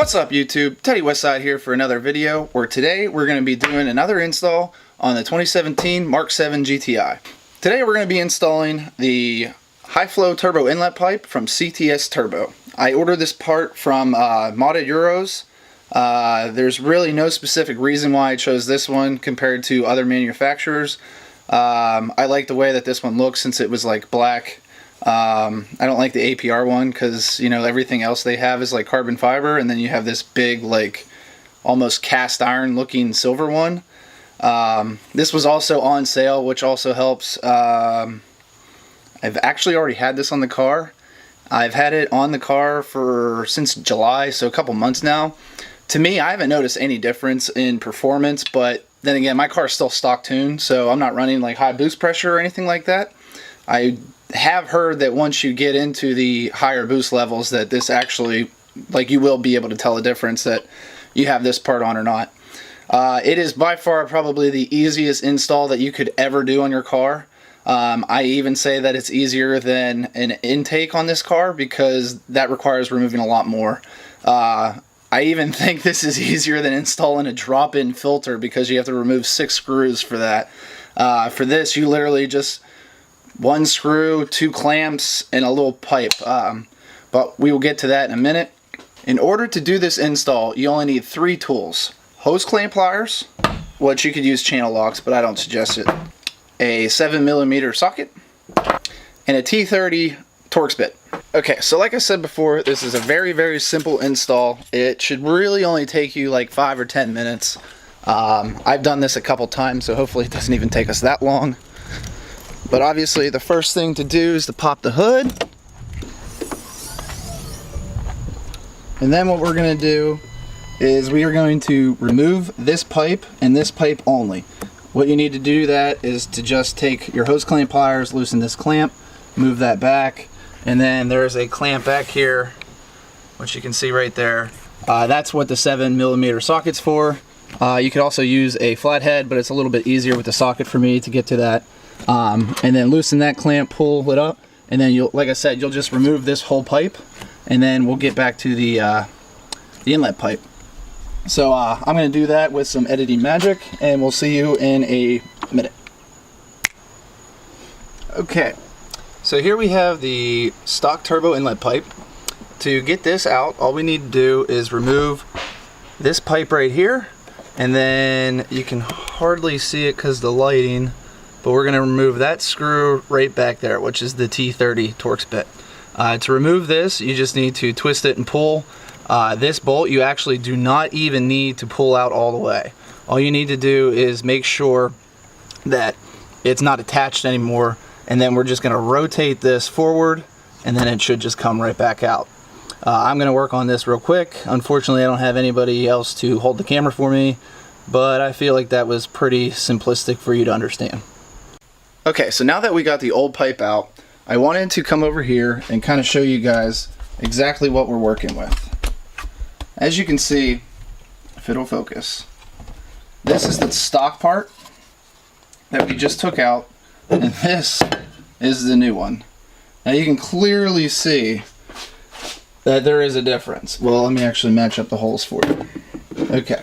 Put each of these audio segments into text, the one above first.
What's up YouTube? Teddy Westside here for another video where today we're going to be doing another install on the 2017 Mark 7 GTI. Today we're going to be installing the high flow turbo inlet pipe from CTS Turbo. I ordered this part from Modded Euros. There's really no specific reason why I chose this one compared to other manufacturers. I like the way that this one looks since it was like black. I don't like the APR one because, you know, everything else they have is like carbon fiber, and then you have this big, like, almost cast iron looking silver one. This was also on sale, which also helps. I've actually already had this on the car. I've had it on the car since July, so a couple months now. To me, I haven't noticed any difference in performance, but then again, my car is still stock tuned, so I'm not running like high boost pressure or anything like that. I have heard that once you get into the higher boost levels that this actually, like, you will be able to tell the difference that you have this part on or not. It is by far probably the easiest install that you could ever do on your car. I even say that it's easier than an intake on this car because that requires removing a lot more. I even think this is easier than installing a drop-in filter because you have to remove 6 screws for that. For this, you literally just one screw, 2 clamps, and a little pipe. But we will get to that in a minute. In order to do this install, you only need 3 tools. Hose clamp pliers, which you could use channel locks, but I don't suggest it. A 7mm socket, and a T30 Torx bit. Okay, so like I said before, this is a very, very simple install. It should really only take you like 5 or 10 minutes. I've done this a couple times, so hopefully it doesn't even take us that long. But obviously the first thing to do is to pop the hood. And then what we're going to do is we are going to remove this pipe and this pipe only. What you need to do that is to just take your hose clamp pliers, loosen this clamp, move that back, and then there's a clamp back here, which you can see right there. That's what the 7mm socket's for. You could also use a flathead, but it's a little bit easier with the socket for me to get to that. And then loosen that clamp, pull it up, and then you'll, like I said, you'll just remove this whole pipe, and then we'll get back to the inlet pipe. So I'm going to do that with some editing magic, and we'll see you in a minute. Okay, so here we have the stock turbo inlet pipe. To get this out, all we need to do is remove this pipe right here, and then you can hardly see it because the lighting, but we're going to remove that screw right back there, which is the T30 Torx bit. To remove this, you just need to twist it and pull. This bolt, you actually do not even need to pull out all the way. All you need to do is make sure that it's not attached anymore, and then we're just going to rotate this forward, and then it should just come right back out. I'm going to work on this real quick. Unfortunately, I don't have anybody else to hold the camera for me, but I feel like that was pretty simplistic for you to understand. Okay, so now that we got the old pipe out, I wanted to come over here and kind of show you guys exactly what we're working with. As you can see, if it'll focus, this is the stock part that we just took out, and this is the new one. Now you can clearly see that there is a difference. Well, let me actually match up the holes for you. Okay,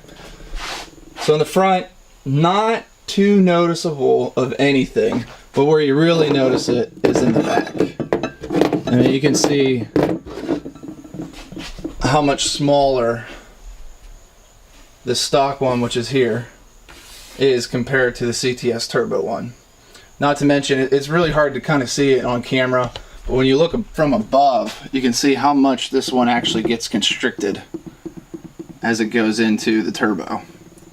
so in the front, not too noticeable of anything, but where you really notice it is in the back. I mean, you can see how much smaller the stock one, which is here, is compared to the CTS Turbo one. Not to mention, it's really hard to kind of see it on camera, but when you look from above, you can see how much this one actually gets constricted as it goes into the turbo.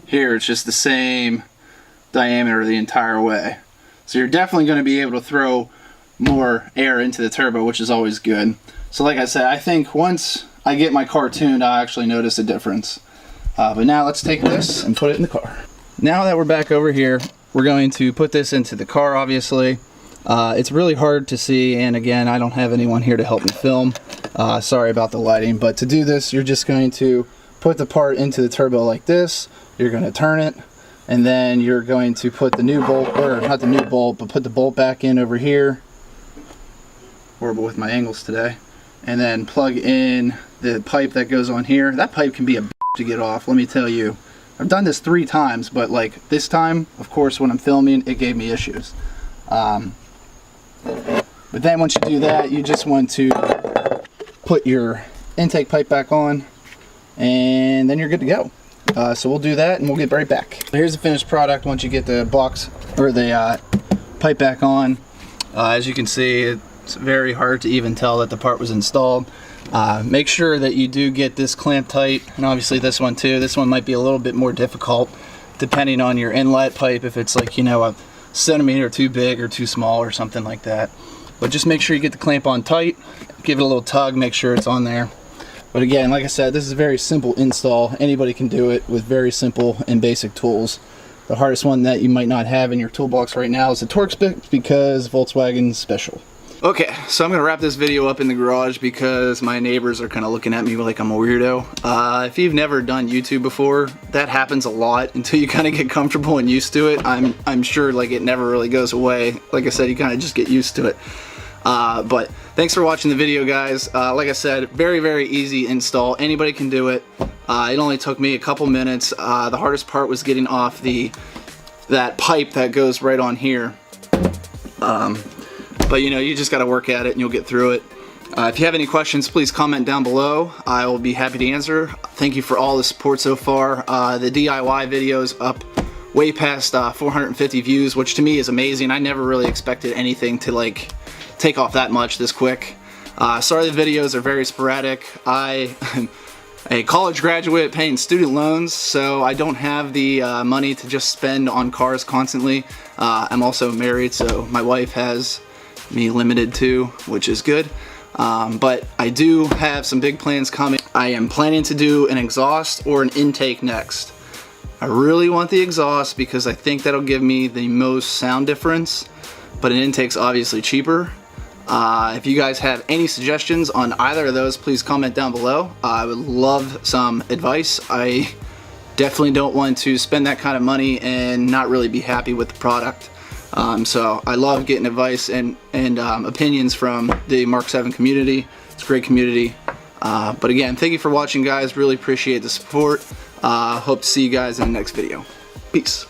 Here, it's just the same diameter the entire way. So you're definitely going to be able to throw more air into the turbo, which is always good. So like I said, I think once I get my car tuned, I'll actually notice a difference. But now let's take this and put it in the car. Now that we're back over here, we're going to put this into the car, obviously. It's really hard to see, and again, I don't have anyone here to help me film. Sorry about the lighting, but to do this, you're just going to put the part into the turbo like this. You're going to turn it, and then you're going to put the new bolt, or not the new bolt, but put the bolt back in over here. Horrible with my angles today. And then plug in the pipe that goes on here. That pipe can be a to get off, let me tell you. I've done this 3 times, but like this time, of course, when I'm filming, it gave me issues. But then once you do that, you just want to put your intake pipe back on, and then you're good to go. So we'll do that and we'll get right back. Here's the finished product once you get the box or the pipe back on. As you can see, it's very hard to even tell that the part was installed. Make sure that you do get this clamp tight, and obviously this one too. This one might be a little bit more difficult depending on your inlet pipe, if it's like, you know, a centimeter too big or too small or something like that. But just make sure you get the clamp on tight, give it a little tug, make sure it's on there. But again, like I said, this is a very simple install. Anybody can do it with very simple and basic tools. The hardest one that you might not have in your toolbox right now is the Torx bit, because Volkswagen's special. Okay, so I'm gonna wrap this video up in the garage because my neighbors are kind of looking at me like I'm a weirdo. If you've never done YouTube before, that happens a lot until you kind of get comfortable and used to it. I'm sure like it never really goes away. Like I said, you kind of just get used to it. But thanks for watching the video, guys. Like I said, very easy install. Anybody can do it. It only took me a couple minutes. The hardest part was getting off that pipe that goes right on here. But you know, you just got to work at it and you'll get through it. If you have any questions, please comment down below. I will be happy to answer. Thank you for all the support so far. The DIY video is up way past 450 views, which to me is amazing. I never really expected anything to like take off that much this quick. Sorry the videos are very sporadic. I am a college graduate paying student loans, so I don't have the money to just spend on cars constantly. I'm also married, so my wife has me limited too, which is good. But I do have some big plans coming. I am planning to do an exhaust or an intake next. I really want the exhaust because I think that'll give me the most sound difference, but an intake's obviously cheaper. If you guys have any suggestions on either of those, please comment down below. I would love some advice. I definitely don't want to spend that kind of money and not really be happy with the product. So I love getting advice and opinions from the Mark 7 community. It's a great community. But again, thank you for watching, guys. Really appreciate the support. Hope to see you guys in the next video. Peace.